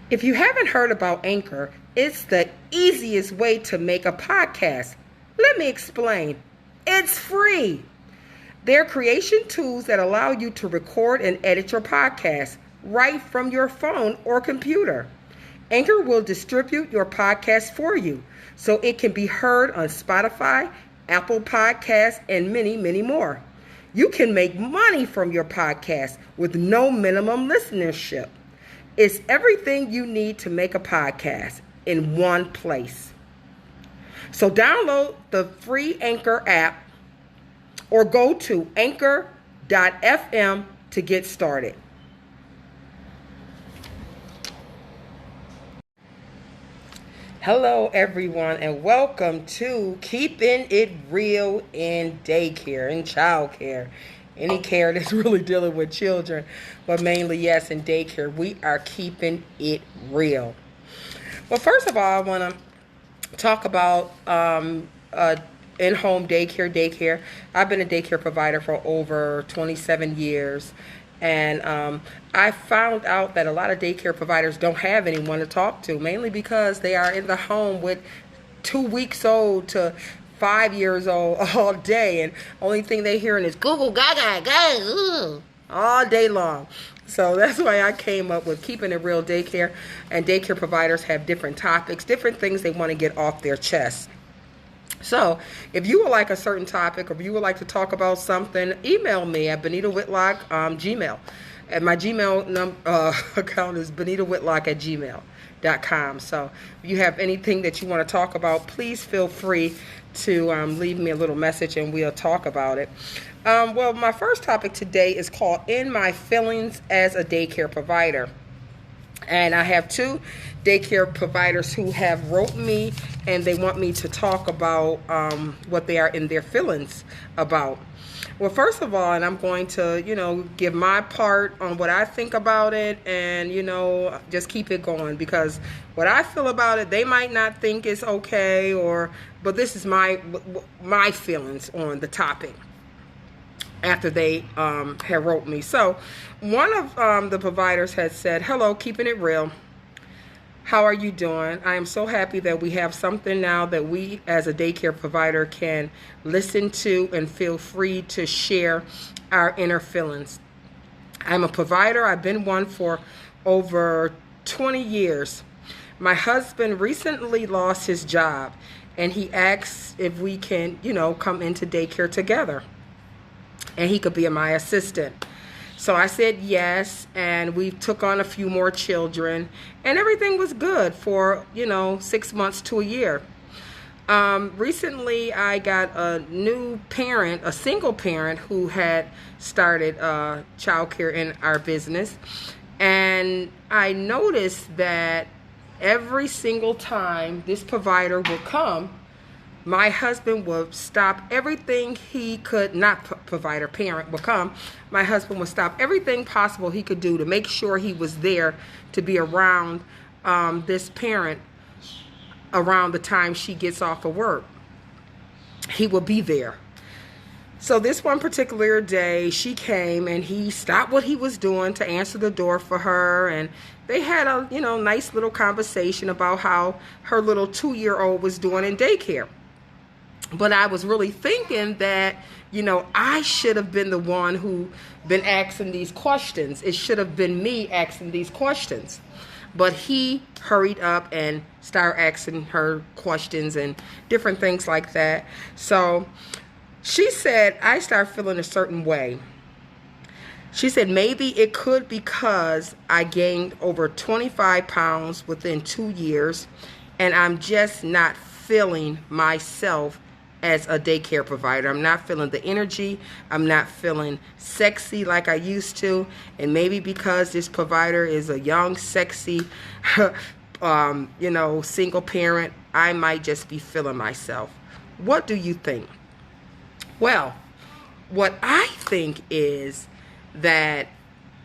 If you haven't heard about Anchor, it's the easiest way to make a podcast. Let me explain. It's free. They're creation tools that allow you to record and edit your podcast right from your phone or computer. Anchor will distribute your podcast for you so it can be heard on Spotify, Apple Podcasts, and many, many more. You can make money from your podcast with no minimum listenership. It's everything you need to make a podcast in one place. So download the free Anchor app or go to anchor.fm to get started. Hello, everyone, and welcome to Keeping It Real in Daycare and Childcare. Any care that's really dealing with children, but mainly, yes, in daycare. We are keeping it real. Well, first of all, I want to talk about in-home daycare. I've been a daycare provider for over 27 years. And I found out that a lot of daycare providers don't have anyone to talk to, mainly because they are in the home with 2 weeks old to 5 years old all day, and only thing they hearing is Google Gaga Gaga all day long. So that's why I came up with Keeping It Real Daycare. And daycare providers have different topics, different things they want to get off their chest. So if you would like a certain topic, or if you would like to talk about something, email me at Benita Whitlock Gmail. And my Gmail account is benitawhitlock@gmail.com. So if you have anything that you want to talk about, please feel free to leave me a little message and we'll talk about it. Well, my first topic today is called In My Feelings as a Daycare Provider. And I have two daycare providers who have wrote me, and they want me to talk about what they are in their feelings about. Well, first of all, and I'm going to, give my part on what I think about it, and, just keep it going, because what I feel about it, they might not think it's okay, but this is my feelings on the topic after they had wrote me. So one of the providers had said, "Hello, keeping it real. How are you doing? I am so happy that we have something now that we as a daycare provider can listen to and feel free to share our inner feelings. I'm a provider. I've been one for over 20 years. My husband recently lost his job, and he asked if we can, come into daycare together, and he could be my assistant. So I said yes, and we took on a few more children, and everything was good for, 6 months to a year. Recently, I got a new parent, a single parent, who had started childcare in our business, and I noticed that every single time this provider would come, my husband would stop everything he could, not provider, parent would come. My husband would stop everything possible he could do to make sure he was there to be around this parent around the time she gets off of work. He will be there. So this one particular day, she came and he stopped what he was doing to answer the door for her, and they had a nice little conversation about how her little 2-year-old was doing in daycare. But I was really thinking that, I should have been the one who been asking these questions. It should have been me asking these questions. But he hurried up and started asking her questions and different things like that. So she said, I started feeling a certain way. She said, maybe it could because I gained over 25 pounds within 2 years, and I'm just not feeling myself as a daycare provider. I'm not feeling the energy. I'm not feeling sexy like I used to. And maybe because this provider is a young, sexy, single parent, I might just be feeling myself. What do you think? Well, what I think is that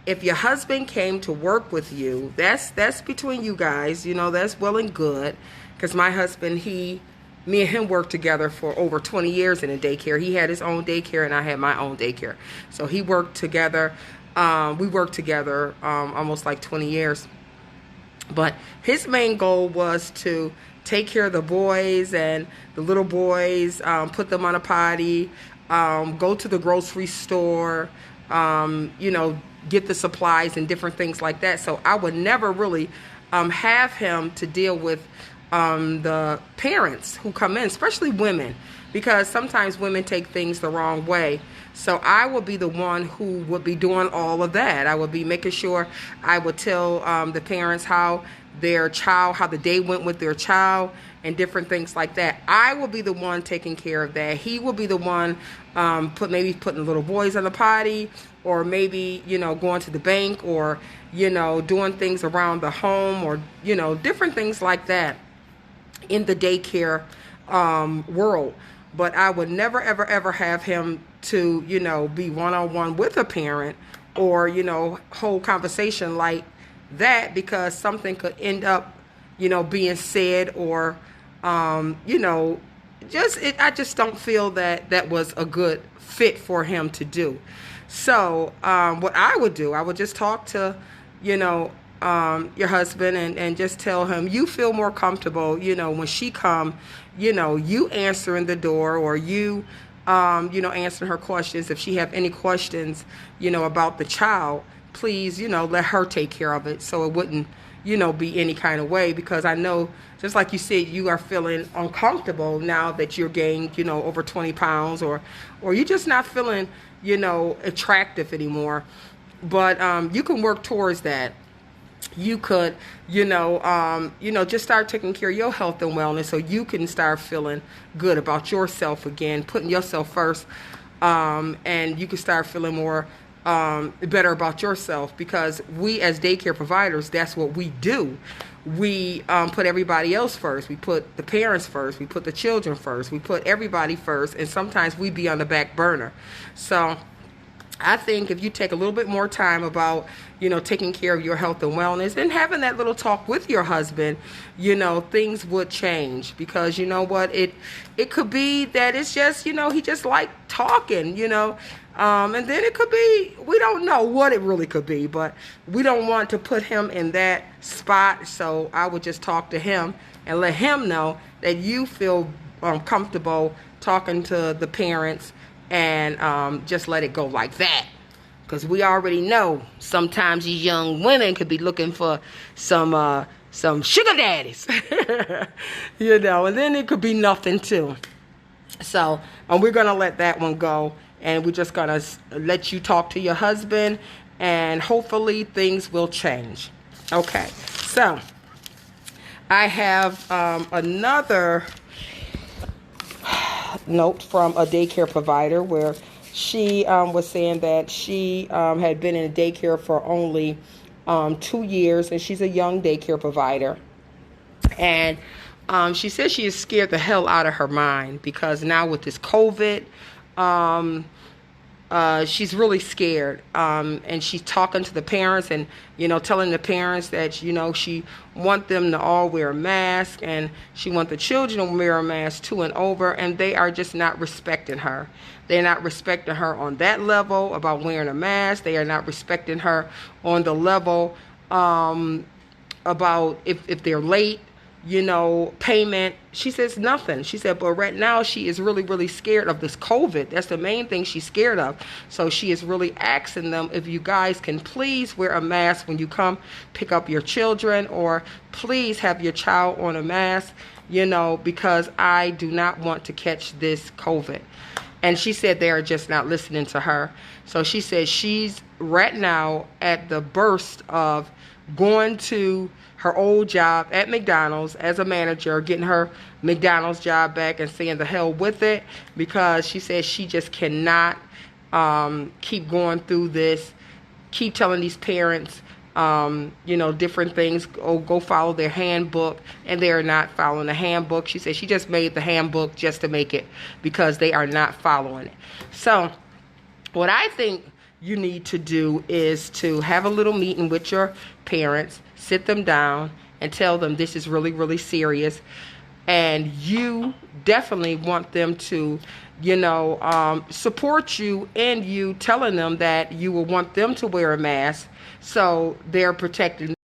if your husband came to work with you, that's between you guys, that's well and good. Because my husband, me and him worked together for over 20 years in a daycare. He had his own daycare and I had my own daycare. So we worked together almost like 20 years. But his main goal was to take care of the boys and the little boys, put them on a potty, go to the grocery store, get the supplies and different things like that. So I would never really have him to deal with the parents who come in, especially women, because sometimes women take things the wrong way. So I would be the one who would be doing all of that. I would be making sure I would tell the parents how the day went with their child and different things like that. I will be the one taking care of that. He will be the one putting the little boys on the potty, or maybe, going to the bank, or, doing things around the home, or, different things like that in the daycare world. But I would never, ever, ever have him to, be one-on-one with a parent, or, whole conversation like that, because something could end up, being said, or, I just don't feel that was a good fit for him to do. So what I would do, I would just talk to, your husband, and just tell him, you feel more comfortable, when she come, you answering the door, or you, answering her questions. If she have any questions, about the child, please, let her take care of it, so it wouldn't, be any kind of way, because I know, just like you said, you are feeling uncomfortable now that you're gained, over 20 pounds, or you're just not feeling, attractive anymore. But you can work towards that. You could, just start taking care of your health and wellness, so you can start feeling good about yourself again, putting yourself first, and you can start feeling more better about yourself, because we as daycare providers, that's what we do. We put everybody else first. We put the parents first. We put the children first. We put everybody first, and sometimes we be on the back burner. So I think if you take a little bit more time about, taking care of your health and wellness, and having that little talk with your husband, things would change. Because you know what, it could be that it's just, he just like talking, and then it could be, we don't know what it really could be, but we don't want to put him in that spot. So I would just talk to him and let him know that you feel comfortable talking to the parents, and just let it go like that. Because we already know sometimes these young women could be looking for some sugar daddies, and then it could be nothing too. So we're going to let that one go, and we're just going to let you talk to your husband, and hopefully things will change. Okay, so I have another note from a daycare provider, where she was saying that she had been in a daycare for only 2 years, and she's a young daycare provider. And she says she is scared the hell out of her mind, because now with this COVID, she's really scared, and she's talking to the parents, and telling the parents that she want them to all wear a mask, and she want the children to wear a mask 2 and over, and they are just not respecting her. They're not respecting her on that level about wearing a mask. They are not respecting her on the level about if they're late, payment. She says nothing. She said, but right now she is really, really scared of this COVID. That's the main thing she's scared of. So she is really asking them if you guys can please wear a mask when you come pick up your children, or please have your child on a mask, because I do not want to catch this COVID. And she said they are just not listening to her. So she said she's right now at the burst of going to her old job at McDonald's as a manager, getting her McDonald's job back, and saying the hell with it, because she says she just cannot keep going through this, keep telling these parents, different things, go follow their handbook, and they are not following the handbook. She said she just made the handbook just to make it, because they are not following it. So what I think you need to do is to have a little meeting with your parents, sit them down, and tell them this is really, really serious, and you definitely want them to support you, and you telling them that you will want them to wear a mask, so they're protecting